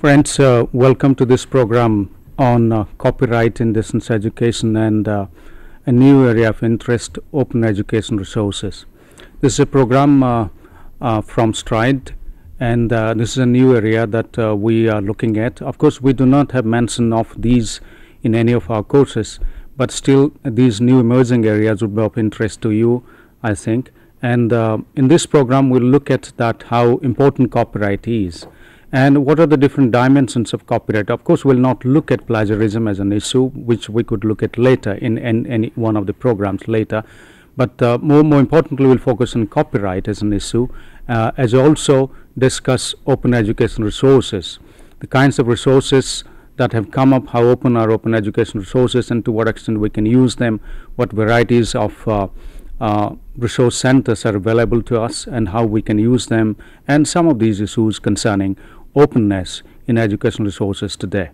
Friends, welcome to this program on copyright in distance education and a new area of interest, open education resources. This is a program from Stride, and this is a new area that we are looking at. Of course, we do not have mention of these in any of our courses, but still these new emerging areas would be of interest to you, I think. And in this program, we'll look at that, how important copyright is. And what are the different dimensions of copyright? Of course, we'll not look at plagiarism as an issue, which we could look at later in any one of the programs later. But more importantly, we'll focus on copyright as an issue, as also discuss open education resources, the kinds of resources that have come up, how open are open education resources, and to what extent we can use them, what varieties of resource centers are available to us, and how we can use them, and some of these issues concerning openness in educational resources today.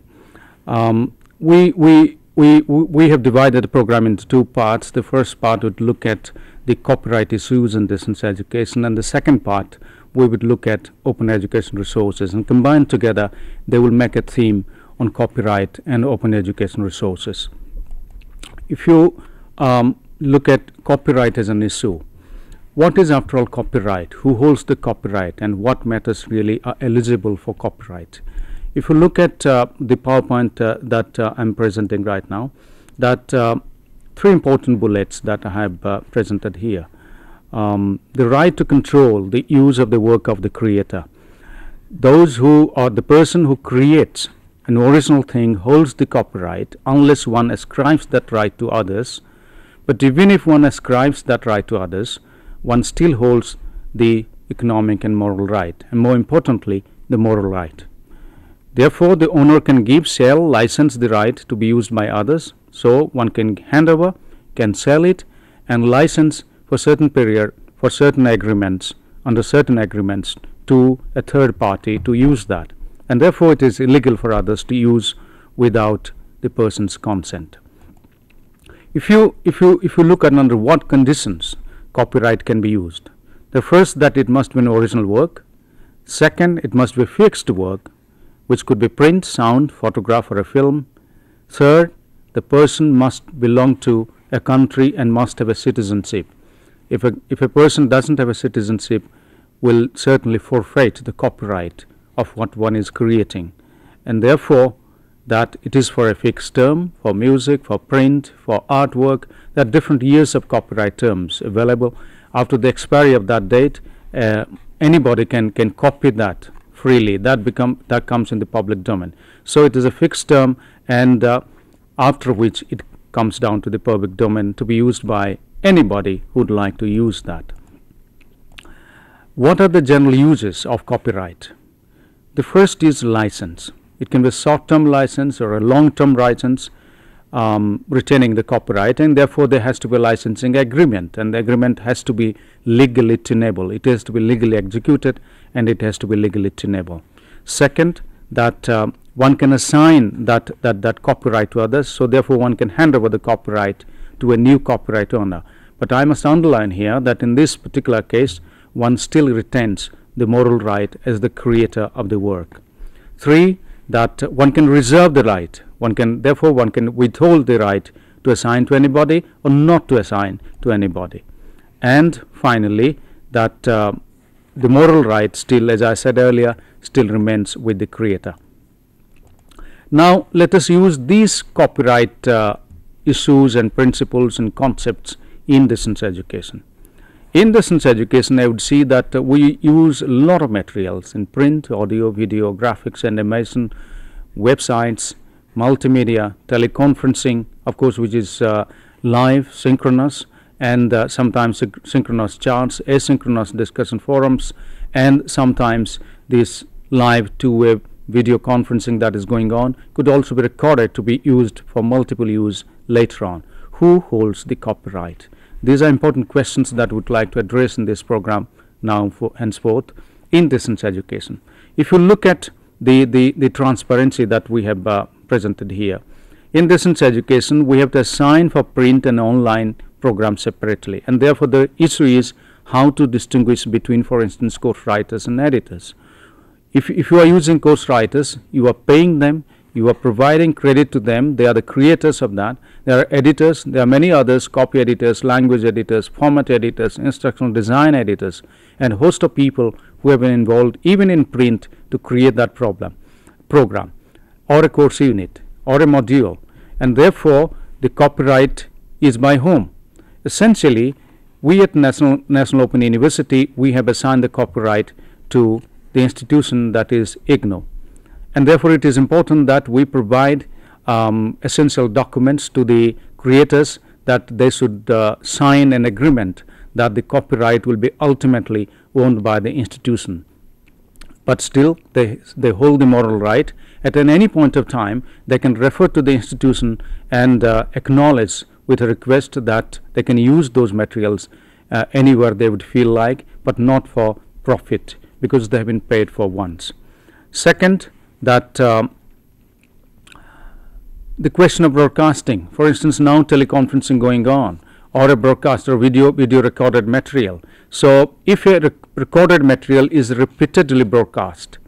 We have divided the program into two parts. The first part would look at the copyright issues in distance education, and the second part we would look at open education resources, and combined together they will make a theme on copyright and open education resources. If you look at copyright as an issue, what is after all copyright? Who holds the copyright, and what matters really are eligible for copyright? If you look at the PowerPoint that I'm presenting right now, that three important bullets that I have presented here. The right to control the use of the work of the creator. Those who are the person who creates an original thing holds the copyright unless one ascribes that right to others. But even if one ascribes that right to others, one still holds the economic and moral right, and more importantly, the moral right. Therefore, the owner can give, sell, license the right to be used by others. So one can hand over, can sell it, and license for certain period, for certain agreements, under certain agreements, to a third party to use that. And therefore, it is illegal for others to use without the person's consent. If you look at under what conditions copyright can be used, the first, that it must be an original work. Second, it must be fixed work, which could be print, sound, photograph, or a film. Third, the person must belong to a country and must have a citizenship. If a person doesn't have a citizenship, will certainly forfeit the copyright of what one is creating, and therefore that it is for a fixed term, for music, for print, for artwork. There are different years of copyright terms available. After the expiry of that date, anybody can copy that freely. That comes in the public domain. So it is a fixed term, and after which it comes down to the public domain to be used by anybody who would like to use that. What are the general uses of copyright? The first is license. It can be a short-term license or a long-term license retaining the copyright, and therefore there has to be a licensing agreement, and the agreement has to be legally tenable. It has to be legally executed, and it has to be legally tenable. Second, that one can assign that copyright to others, so therefore one can hand over the copyright to a new copyright owner. But I must underline here that in this particular case, one still retains the moral right as the creator of the work. Three, that one can reserve the right. One can withhold the right to assign to anybody or not to assign to anybody. And finally, that the moral right still, as I said earlier, still remains with the creator. Now, let us use these copyright issues and principles and concepts in distance education. In distance education, I would see that we use a lot of materials in print, audio, video, graphics, animation, websites, multimedia, teleconferencing, of course, which is live, synchronous, and sometimes synchronous charts, asynchronous discussion forums, and sometimes this live two-way video conferencing that is going on could also be recorded to be used for multiple use later on. Who holds the copyright? These are important questions that we would like to address in this program now henceforth in distance education. If you look at the transparency that we have presented here, in distance education we have to assign for print and online programs separately, and therefore the issue is how to distinguish between, for instance, ghostwriters and editors. If you are using course writers, you are paying them, you are providing credit to them. They are the creators of that. There are editors, there are many others, copy editors, language editors, format editors, instructional design editors, and a host of people who have been involved even in print to create that program or a course unit or a module, and therefore the copyright is by whom? Essentially, we at National Open University, we have assigned the copyright to the institution, that is IGNOU, and therefore it is important that we provide essential documents to the creators, that they should sign an agreement that the copyright will be ultimately owned by the institution. But still they hold the moral right. At any point of time, they can refer to the institution and acknowledge with a request that they can use those materials anywhere they would feel like, but not for profit, because they have been paid for once. Second, that the question of broadcasting, for instance, now teleconferencing going on, or a broadcast or video recorded material. So if a recorded material is repeatedly broadcast,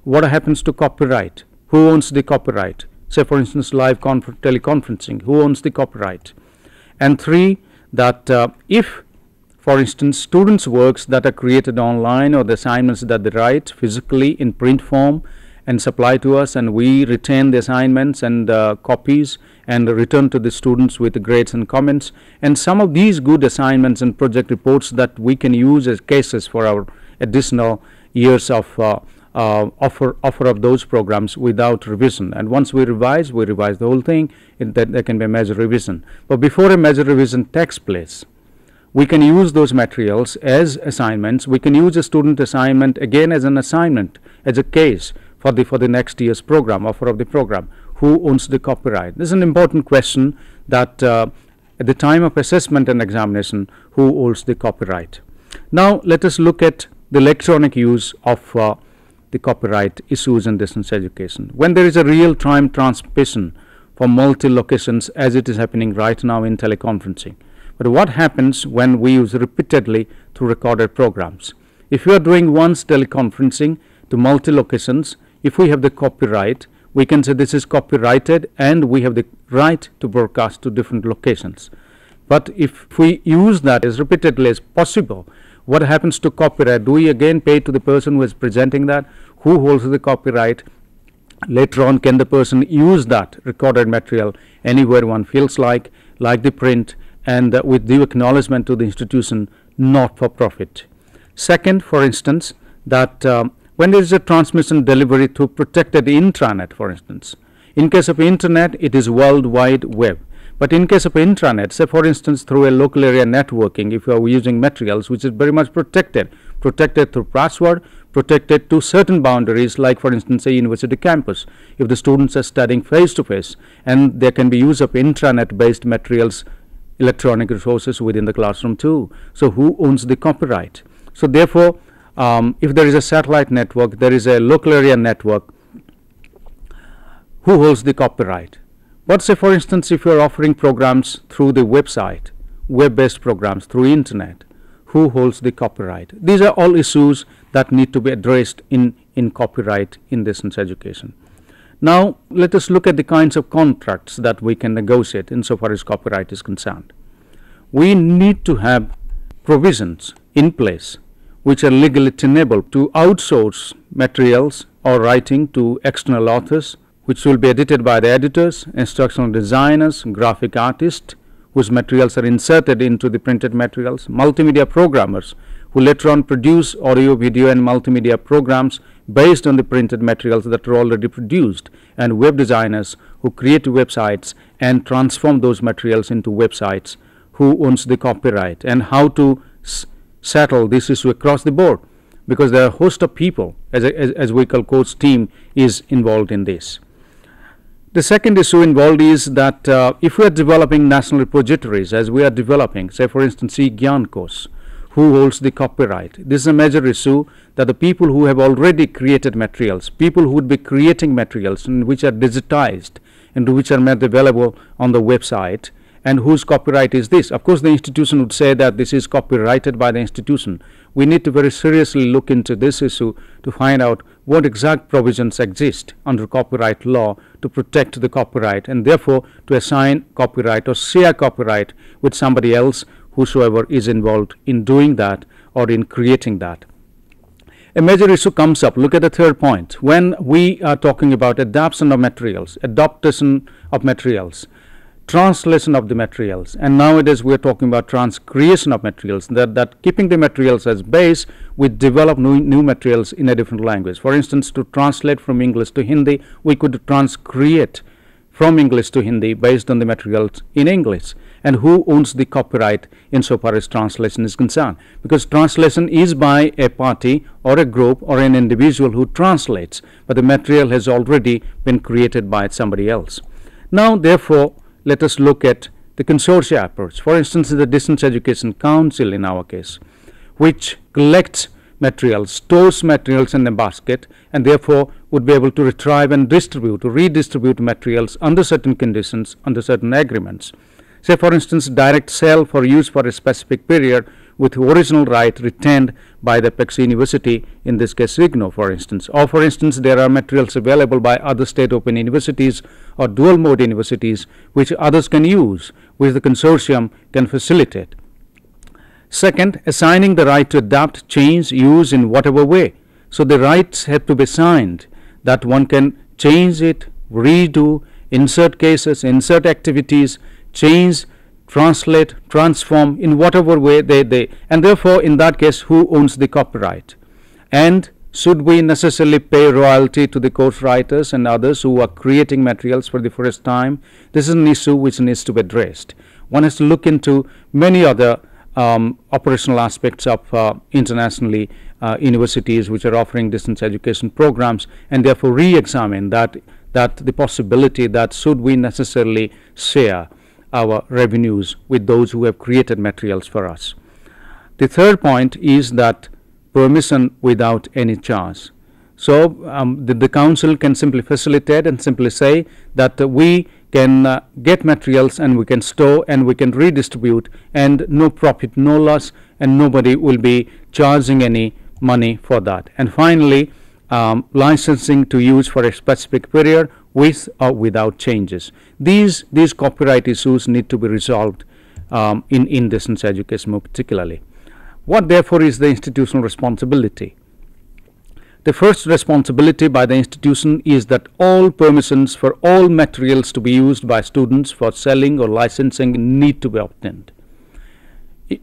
what happens to copyright? Who owns the copyright? Say for instance live teleconferencing, who owns the copyright? And three, that if for instance students' works that are created online, or the assignments that they write physically in print form and supply to us, and we retain the assignments and copies and return to the students with grades and comments, and some of these good assignments and project reports that we can use as cases for our additional years of offer of those programs without revision. And once we revise the whole thing, that there can be a major revision. But before a major revision takes place, we can use those materials as assignments. We can use a student assignment again as an assignment, as a case for the next year's program, offer of the program. Who owns the copyright? This is an important question, that at the time of assessment and examination, who owns the copyright? Now let us look at the electronic use of the copyright issues in distance education. When there is a real-time transmission for multi-locations, as it is happening right now in teleconferencing. But what happens when we use repeatedly through recorded programs? If you are doing once teleconferencing to multi-locations, if we have the copyright, we can say this is copyrighted and we have the right to broadcast to different locations. But if we use that as repeatedly as possible, what happens to copyright? Do we again pay to the person who is presenting that? Who holds the copyright? Later on, can the person use that recorded material anywhere one feels like the print, and with due acknowledgement to the institution, not for profit? Second, for instance, that when there is a transmission delivery through protected intranet, for instance. In case of internet, it is World Wide Web. But in case of intranet, say for instance through a local area networking, if you are using materials which is very much protected through password, protected to certain boundaries, like for instance a university campus, if the students are studying face to face, and there can be use of intranet based materials, electronic resources within the classroom too. So who owns the copyright? So therefore, if there is a satellite network, there is a local area network, who holds the copyright? But say for instance if you are offering programs through the website, web-based programs through internet, who holds the copyright? These are all issues that need to be addressed in copyright in distance education. Now let us look at the kinds of contracts that we can negotiate insofar as copyright is concerned. We need to have provisions in place which are legally tenable to outsource materials or writing to external authors, which will be edited by the editors, instructional designers, graphic artists, whose materials are inserted into the printed materials, multimedia programmers, who later on produce audio, video and multimedia programs based on the printed materials that are already produced, and web designers, who create websites and transform those materials into websites. Who owns the copyright? And how to settle this issue across the board, because there are a host of people, as we call coach team, is involved in this. The second issue involved is that if we are developing national repositories, as we are developing, say for instance e-Gyan course, who holds the copyright? This is a major issue, that the people who have already created materials, people who would be creating materials which are digitized and which are made available on the website, and whose copyright is this? Of course the institution would say that this is copyrighted by the institution. We need to very seriously look into this issue to find out what exact provisions exist under copyright law to protect the copyright, and therefore to assign copyright or share copyright with somebody else, whosoever is involved in doing that or in creating that. A major issue comes up. Look at the third point. When we are talking about adaptation of materials, translation of the materials, and nowadays we are talking about transcreation of materials, that keeping the materials as base, we develop new materials in a different language. For instance, to translate from English to Hindi, we could transcreate from English to Hindi based on the materials in English. And who owns the copyright insofar as translation is concerned? Because translation is by a party or a group or an individual who translates, but the material has already been created by somebody else. Now, therefore, let us look at the consortia approach. For instance, the Distance Education Council in our case, which collects materials, stores materials in a basket, and therefore would be able to retrieve and redistribute materials under certain conditions, under certain agreements. Say, for instance, direct sale for use for a specific period with original right retained by the Apex University, in this case IGNOU, for instance. Or, for instance, there are materials available by other state open universities or dual mode universities which others can use, which the consortium can facilitate. Second, assigning the right to adapt, change, use in whatever way. So the rights have to be signed, that one can change it, redo, insert cases, insert activities, change, translate, transform in whatever way and therefore in that case who owns the copyright, and should we necessarily pay royalty to the course writers and others who are creating materials for the first time? This is an issue which needs to be addressed. One has to look into many other operational aspects of internationally universities which are offering distance education programs, and therefore re-examine that the possibility that should we necessarily share our revenues with those who have created materials for us. The third point is that permission without any charge. So the council can simply facilitate and simply say that we can get materials and we can store and we can redistribute, and no profit, no loss, and nobody will be charging any money for that. And finally, licensing to use for a specific period with or without changes. These copyright issues need to be resolved in distance education more particularly. What therefore is the institutional responsibility? The first responsibility by the institution is that all permissions for all materials to be used by students for selling or licensing need to be obtained.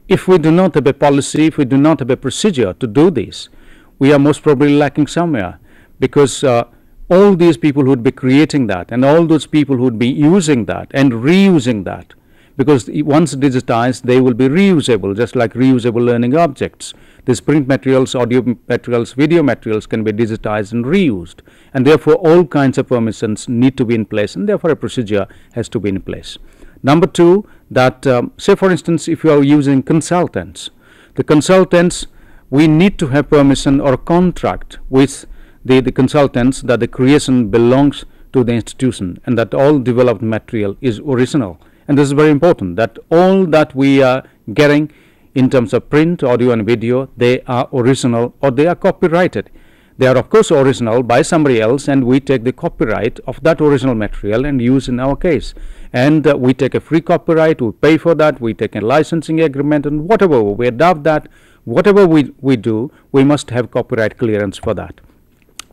If we do not have a policy, if we do not have a procedure to do this, we are most probably lacking somewhere, because all these people who would be creating that and all those people who would be using that and reusing that, because once digitized they will be reusable, just like reusable learning objects. These print materials, audio materials, video materials can be digitized and reused, and therefore all kinds of permissions need to be in place, and therefore a procedure has to be in place. Number two, that say for instance if you are using consultants, the consultants, we need to have permission or contract with the consultants that the creation belongs to the institution and that all developed material is original. And this is very important, that all that we are getting in terms of print, audio and video, they are original or they are copyrighted. They are of course original by somebody else, and we take the copyright of that original material and use in our case. And we take a free copyright, we pay for that, we take a licensing agreement, and whatever we adopt that, whatever we do, we must have copyright clearance for that.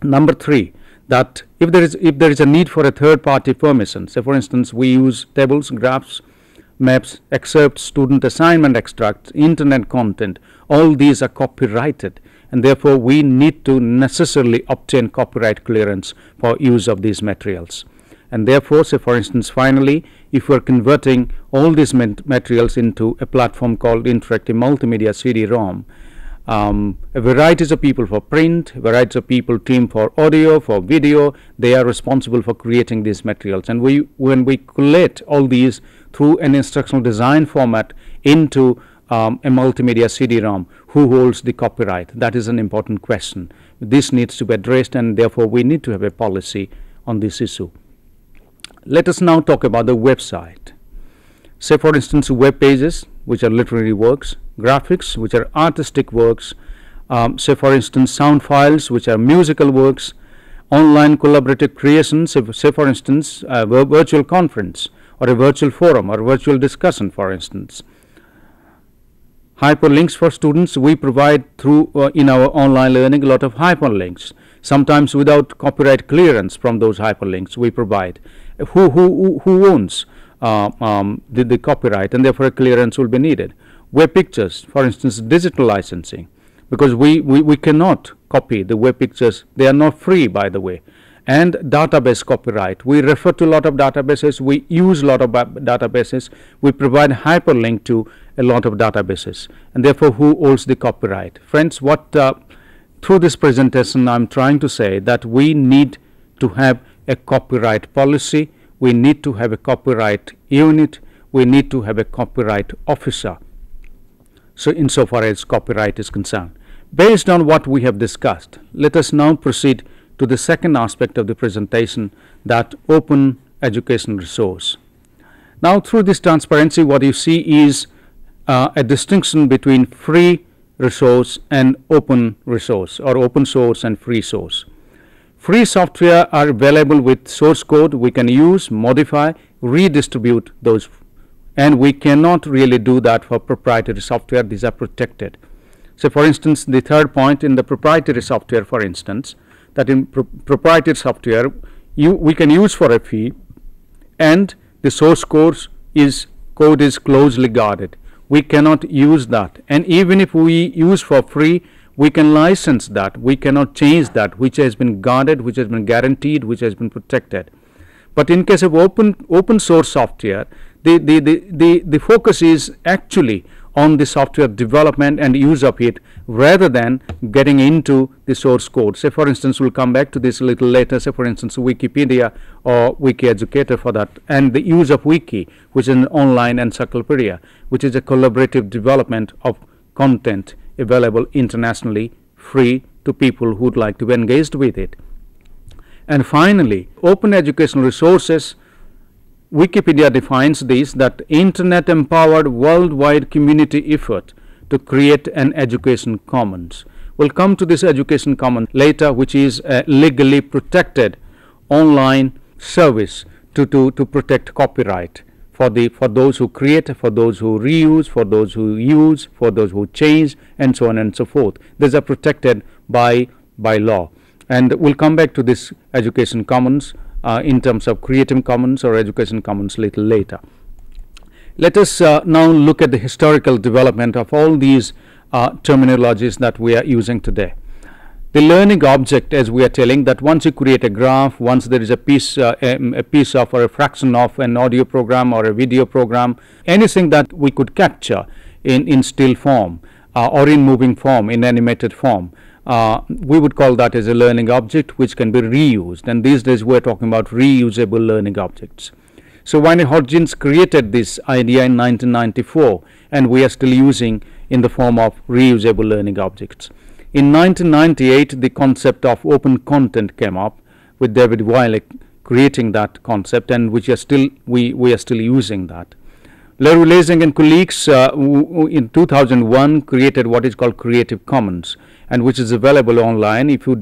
Number three, that if there is a need for a third party permission, say for instance we use tables, graphs, maps, excerpts, student assignment extracts, internet content, all these are copyrighted, and therefore we need to necessarily obtain copyright clearance for use of these materials. And therefore, say for instance finally, if we are converting all these materials into a platform called interactive multimedia CD-ROM, a varieties of people for print, varieties of people team for audio, for video, they are responsible for creating these materials. And when we collate all these through an instructional design format into a multimedia CD-ROM, who holds the copyright? That is an important question. This needs to be addressed, and therefore we need to have a policy on this issue. Let us now talk about the website. Say for instance web pages, which are literary works, graphics, which are artistic works, say for instance sound files, which are musical works, online collaborative creations, say for instance a virtual conference or a virtual forum or virtual discussion, for instance. Hyperlinks for students, we provide through in our online learning a lot of hyperlinks, sometimes without copyright clearance from those hyperlinks we provide. Who owns the copyright, and therefore a clearance will be needed. Web pictures, for instance, digital licensing, because we cannot copy the web pictures, they are not free, by the way. And database copyright, we refer to a lot of databases, we use a lot of databases, we provide hyperlink to a lot of databases, and therefore who owns the copyright? Friends, what through this presentation I'm trying to say that we need to have a copyright policy, we need to have a copyright unit, we need to have a copyright officer, so insofar as copyright is concerned. Based on what we have discussed, let us now proceed to the second aspect of the presentation, that open education resource. Now through this transparency, what you see is a distinction between free resource and open resource, or open source and free source. Free software are available with source code, we can use, modify, redistribute those, and we cannot really do that for proprietary software. These are protected. So for instance, the third point in the proprietary software, for instance, that in proprietary software we can use for a fee, and the source code is closely guarded. We cannot use that, and even if we use for free, we can license that, we cannot change that, which has been guarded, which has been guaranteed, which has been protected. But in case of open source software, the focus is actually on the software development and use of it, rather than getting into the source code. Say for instance, we'll come back to this a little later, say for instance Wikipedia or Wiki Educator for that, and the use of Wiki, which is an online encyclopedia, which is a collaborative development of content available internationally, free to people who would like to be engaged with it. And finally, open educational resources, Wikipedia defines these, that internet empowered worldwide community effort to create an education commons. We'll come to this education commons later, which is a legally protected online service to protect copyright for those who create, for those who reuse, for those who use, for those who change, and so on and so forth. These are protected by law, and we'll come back to this education commons in terms of Creative Commons or Education Commons little later. Let us now look at the historical development of all these terminologies that we are using today. The learning object, as we are telling, that once you create a graph, once there is a piece of or a fraction of an audio program or a video program, anything that we could capture in still form or in moving form, in animated form, we would call that as a learning object, which can be reused, and these days we're talking about reusable learning objects. So Wayne Hodgins created this idea in 1994, and we are still using in the form of reusable learning objects. In 1998, the concept of open content came up, with David Wiley creating that concept, and which are still we are still using that. Leroy Lessing and colleagues in 2001 created what is called Creative Commons, and which is available online if you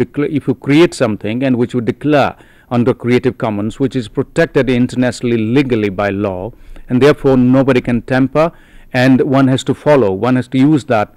create something and which you declare under Creative Commons, which is protected internationally legally by law, and therefore nobody can tamper, and one has to follow, one has to use that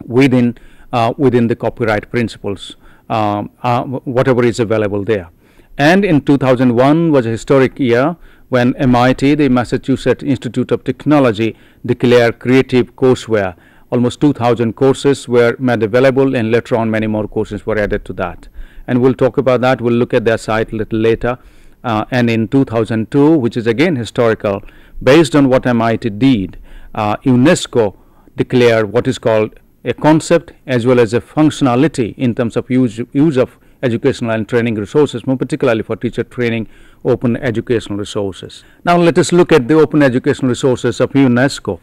within the copyright principles, whatever is available there. And in 2001 was a historic year when MIT, the Massachusetts Institute of Technology, declared creative courseware. Almost 2,000 courses were made available, and later on many more courses were added to that. And we'll talk about that, we'll look at their site a little later. And in 2002, which is again historical, based on what MIT did, UNESCO declared what is called a concept as well as a functionality in terms of use of educational and training resources, more particularly for teacher training, open educational resources. Now let us look at the open educational resources of UNESCO.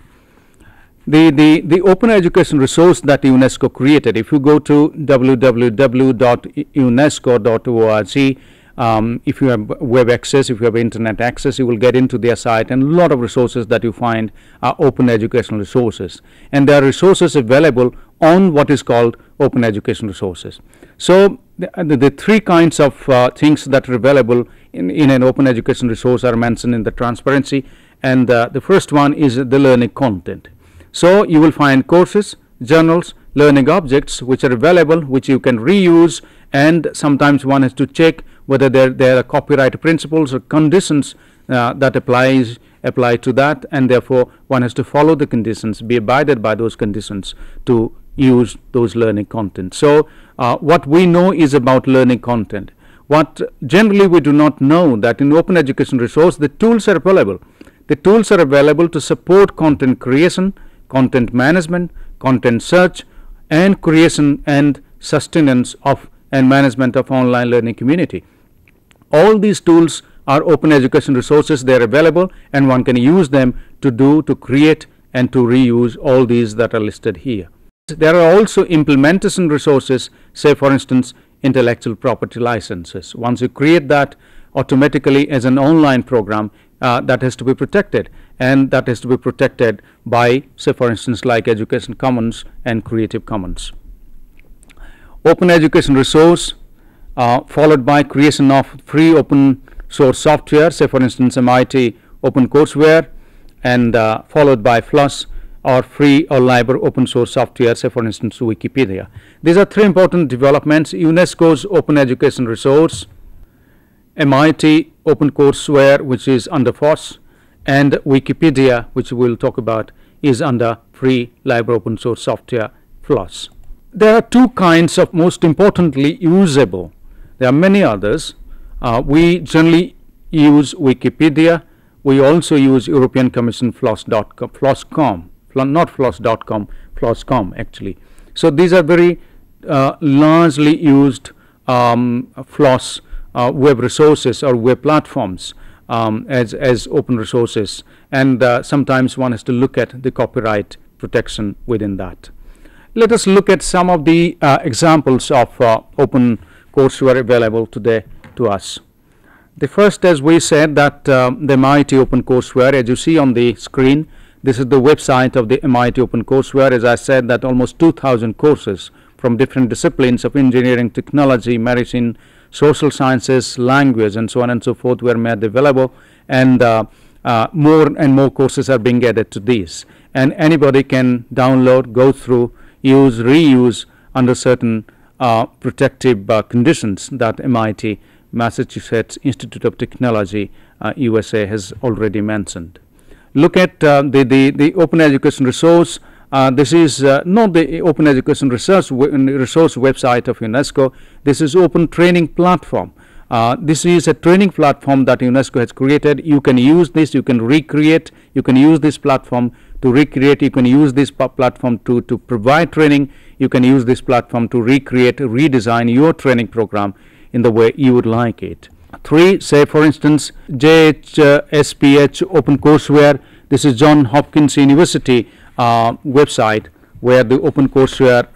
The open education resource that UNESCO created, if you go to www.unesco.org, if you have web access, if you have internet access, you will get into their site, and a lot of resources that you find are open educational resources, and there are resources available on what is called open education resources. So the three kinds of things that are available in an open education resource are mentioned in the transparency, and the first one is the learning content. So you will find courses, journals, learning objects which are available, which you can reuse, and sometimes one has to check whether there are copyright principles or conditions that apply to that, and therefore one has to follow the conditions, be abided by those conditions to use those learning content. So what we know is about learning content. What generally we do not know that in open education resource the tools are available. The tools are available to support content creation, content management, content search, and creation and sustenance of and management of online learning community. All these tools are open education resources. They are available, and one can use them to create and to reuse all these that are listed here. There are also implementation resources, say for instance intellectual property licenses. Once you create that, automatically as an online program, that has to be protected, and that has to be protected by, say for instance, like Education Commons and Creative Commons. Open education resource followed by creation of free open source software, say for instance MIT OpenCourseWare, and followed by FLOSS or free or library open source software, say for instance Wikipedia. These are three important developments: UNESCO's open education resource, MIT OpenCourseWare, which is under FOSS, and Wikipedia, which we will talk about, is under free library open source software, FLOSS. There are two kinds of most importantly usable. There are many others. We generally use Wikipedia. We also use European Commission FLOSScom, not floss.com, FLOSScom actually. So these are very largely used FLOSS web resources or web platforms as open resources, and sometimes one has to look at the copyright protection within that. Let us look at some of the examples of open courseware available today to us. The first, as we said, that the MIT OpenCourseWare, as you see on the screen, this is the website of the MIT OpenCourseWare. As I said, that almost 2,000 courses from different disciplines of engineering, technology, medicine, social sciences, language, and so on and so forth were made available, and more and more courses are being added to these. And anybody can download, go through, use, reuse under certain protective conditions that MIT, Massachusetts Institute of Technology, USA, has already mentioned. Look at the open education resource. This is not the open education resource website of UNESCO. This is open training platform. This is a training platform that UNESCO has created. You can use this, you can recreate, you can use this platform to recreate, you can use this platform to provide training, you can use this platform to recreate, redesign your training program in the way you would like it. 3, say for instance JHSPH OpenCourseWare. This is Johns Hopkins University website where the OpenCourseWare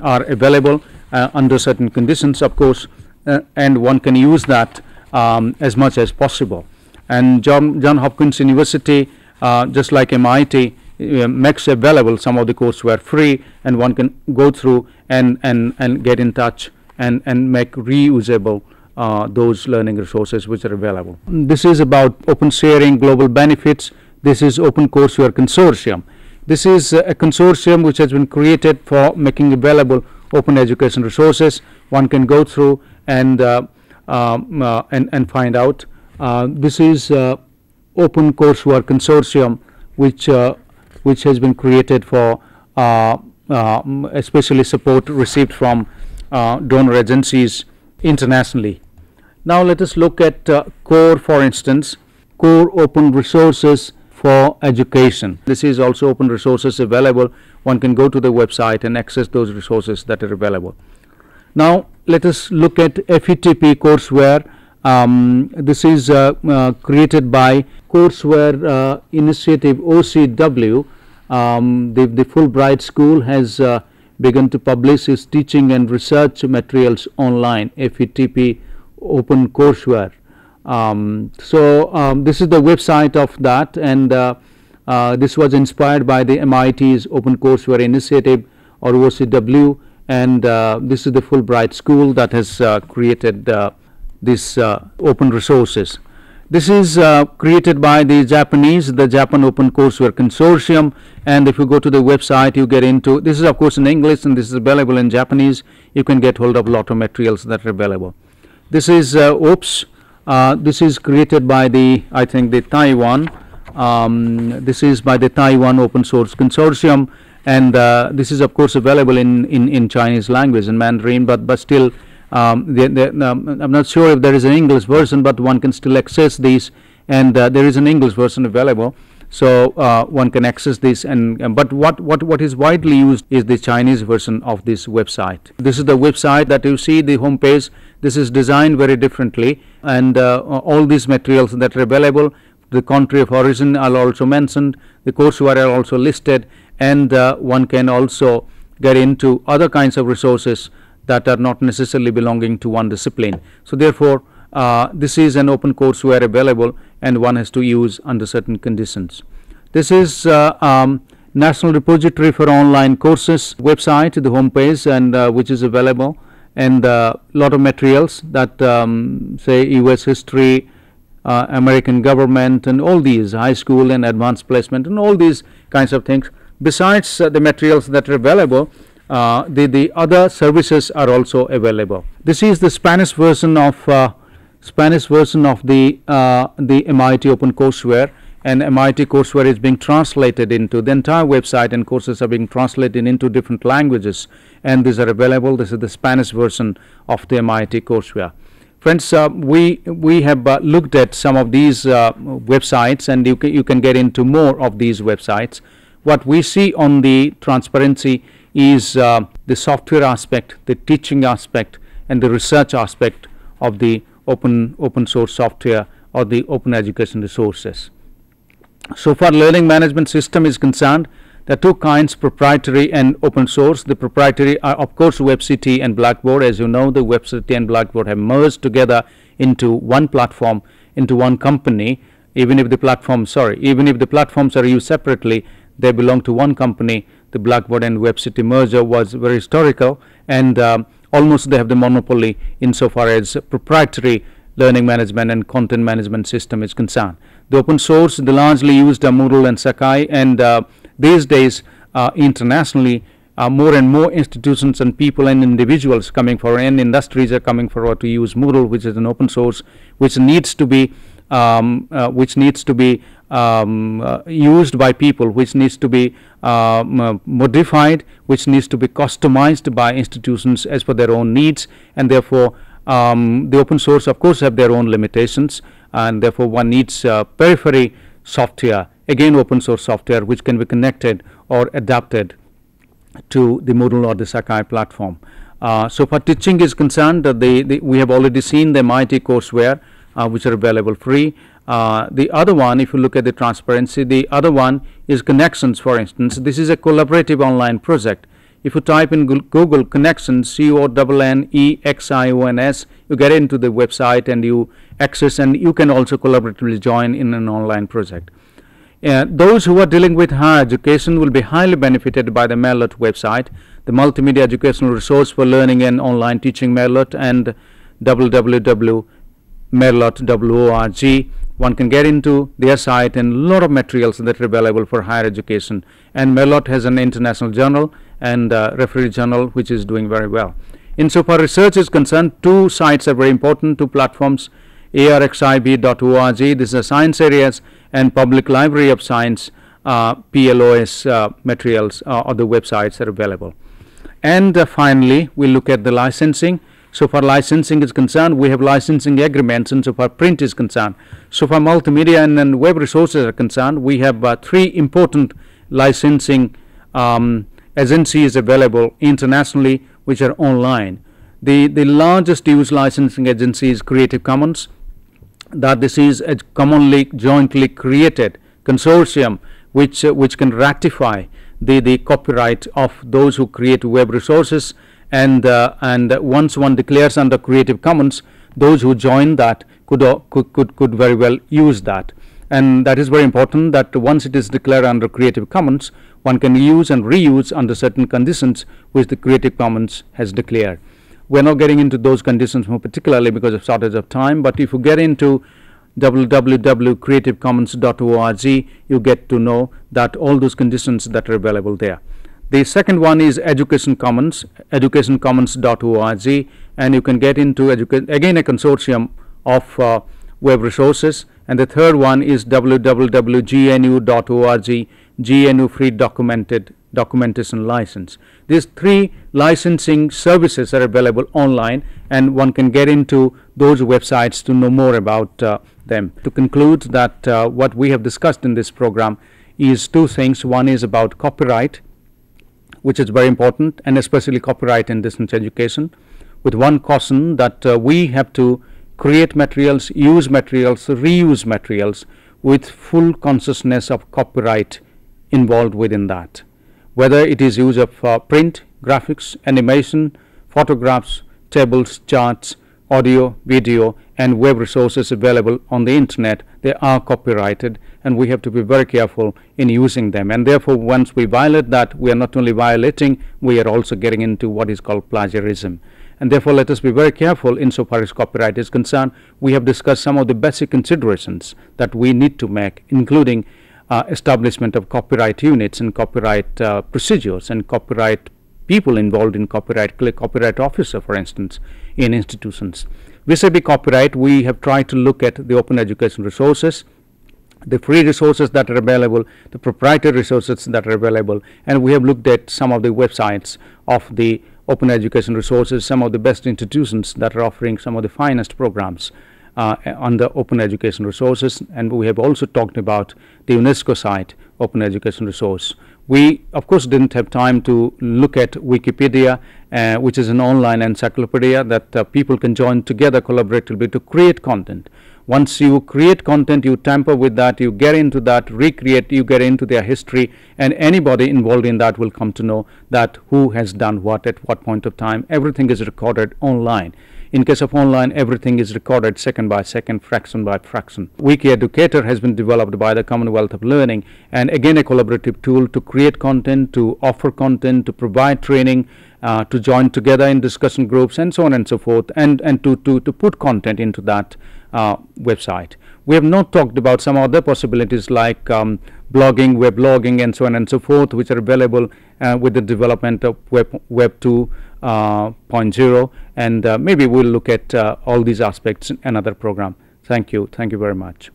are available under certain conditions, of course, and one can use that as much as possible. And Johns Hopkins University, just like MIT, makes available some of the courseware free, and one can go through and get in touch and make reusable those learning resources which are available. This is about open sharing, global benefits. This is OpenCourseWare Consortium. This is a consortium which has been created for making available open education resources. One can go through and find out. This is OpenCourseWare Consortium, which has been created for especially support received from donor agencies internationally. Now let us look at CORE, for instance, CORE Open Resources for Education. This is also open resources available. One can go to the website and access those resources that are available. Now let us look at FETP courseware. This is created by Courseware Initiative OCW. The Fulbright School has begun to publish its teaching and research materials online, FETP Open Courseware. This is the website of that, and this was inspired by the MIT's OpenCourseWare initiative or OCW, and this is the Fulbright School that has created these open resources. This is created by the Japan Open Courseware Consortium, and if you go to the website, you get into, this is of course in English and this is available in Japanese. You can get hold of a lot of materials that are available. This is OPS. This is created by the, I think, the Taiwan. This is by the Taiwan Open Source Consortium, and this is of course available in Chinese language and Mandarin, but still I'm not sure if there is an English version, but one can still access these, and there is an English version available, so one can access this. And but what is widely used is the Chinese version of this website. This is the website that you see, the home page. This is designed very differently, and all these materials that are available, the country of origin are also mentioned, the courseware are also listed, and one can also get into other kinds of resources that are not necessarily belonging to one discipline. So therefore, this is an open courseware available, and one has to use under certain conditions. This is National Repository for Online Courses website, the home page, and which is available, and a lot of materials that say US history, American government, and all these, high school and advanced placement, and all these kinds of things. Besides the materials that are available, the other services are also available. This is the Spanish version of the MIT Open Courseware, and MIT Courseware is being translated into the entire website, and courses are being translated into different languages, and these are available. This is the Spanish version of the MIT Courseware. Friends, we have looked at some of these websites, and you can get into more of these websites. What we see on the transparency is the software aspect, the teaching aspect, and the research aspect of the open source software or the open education resources. So far, learning management system is concerned, there are two kinds, proprietary and open source. The proprietary are of course WebCT and Blackboard. As you know, the WebCT and Blackboard have merged together into one platform, into one company. Even if the platforms are used separately, they belong to one company. The Blackboard and WebCT merger was very historical, and almost they have the monopoly insofar as proprietary learning management and content management system is concerned. The open source, the largely used are Moodle and Sakai, and these days internationally more and more institutions and people and individuals coming forward, and industries are coming forward to use Moodle, which is an open source, which needs to be used by people, which needs to be modified, which needs to be customized by institutions as per their own needs, and therefore the open source of course have their own limitations, and therefore one needs periphery software, again open source software, which can be connected or adapted to the Moodle or the Sakai platform. So far teaching is concerned, we have already seen the MIT courseware, which are available free. The other one, if you look at the transparency, the other one is Connections, for instance. This is a collaborative online project. If you type in Google Connections, CONNEXIONS, you get into the website and you access, and you can also collaboratively join in an online project. Those who are dealing with higher education will be highly benefited by the Merlot website, the multimedia educational resource for learning and online teaching Merlot, and www.merlot.org. One can get into their site and a lot of materials that are available for higher education. And Merlot has an international journal and referee journal which is doing very well. Insofar research is concerned, two sites are very important, two platforms, arxib.org, this is science areas, and Public Library of Science, PLOS materials or the websites are available. And finally, we look at the licensing. So far licensing is concerned, we have licensing agreements, and so far print is concerned. So far multimedia and web resources are concerned, we have three important licensing agencies available internationally which are online. The largest used licensing agency is Creative Commons, that this is a commonly jointly created consortium which can ratify the copyright of those who create web resources, and once one declares under Creative Commons, those who join that could very well use that. and that is very important, that once it is declared under Creative Commons, one can use and reuse under certain conditions which the Creative Commons has declared. We're not getting into those conditions more particularly because of shortage of time, but if you get into www.creativecommons.org, you get to know that all those conditions that are available there. The second one is Education Commons, educationcommons.org, and you can get into again a consortium of web resources. And the third one is www.gnu.org, GNU Free Documentation License. These three licensing services are available online, and one can get into those websites to know more about them. To conclude, that what we have discussed in this program is two things. One is about copyright, which is very important, and especially copyright in distance education, with one caution that we have to create materials, use materials, reuse materials with full consciousness of copyright involved within that. Whether it is use of print, graphics, animation, photographs, tables, charts, audio, video, and web resources available on the internet, they are copyrighted, and we have to be very careful in using them. And therefore, once we violate that, we are not only violating, we are also getting into what is called plagiarism. And therefore, let us be very careful insofar as copyright is concerned. We have discussed some of the basic considerations that we need to make, including establishment of copyright units and copyright procedures and copyright people involved in copyright officer, for instance, in institutions. Vis-a-vis copyright, we have tried to look at the open education resources, the free resources that are available, the proprietary resources that are available, and we have looked at some of the websites of the open education resources, some of the best institutions that are offering some of the finest programs on the open education resources. And we have also talked about the UNESCO site, open education resource. We of course didn't have time to look at Wikipedia, which is an online encyclopedia that people can join together collaboratively to create content. Once you create content, you tamper with that, you get into that, recreate, you get into their history, and anybody involved in that will come to know that who has done what at what point of time. Everything is recorded online. In case of online, everything is recorded second by second, fraction by fraction. Wiki Educator has been developed by the Commonwealth of Learning, and again a collaborative tool to create content, to offer content, to provide training, to join together in discussion groups, and so on and so forth, and to put content into that website. We have not talked about some other possibilities like blogging, weblogging, and so on and so forth, which are available with the development of Web 2.0, and maybe we'll look at all these aspects in another program. Thank you very much.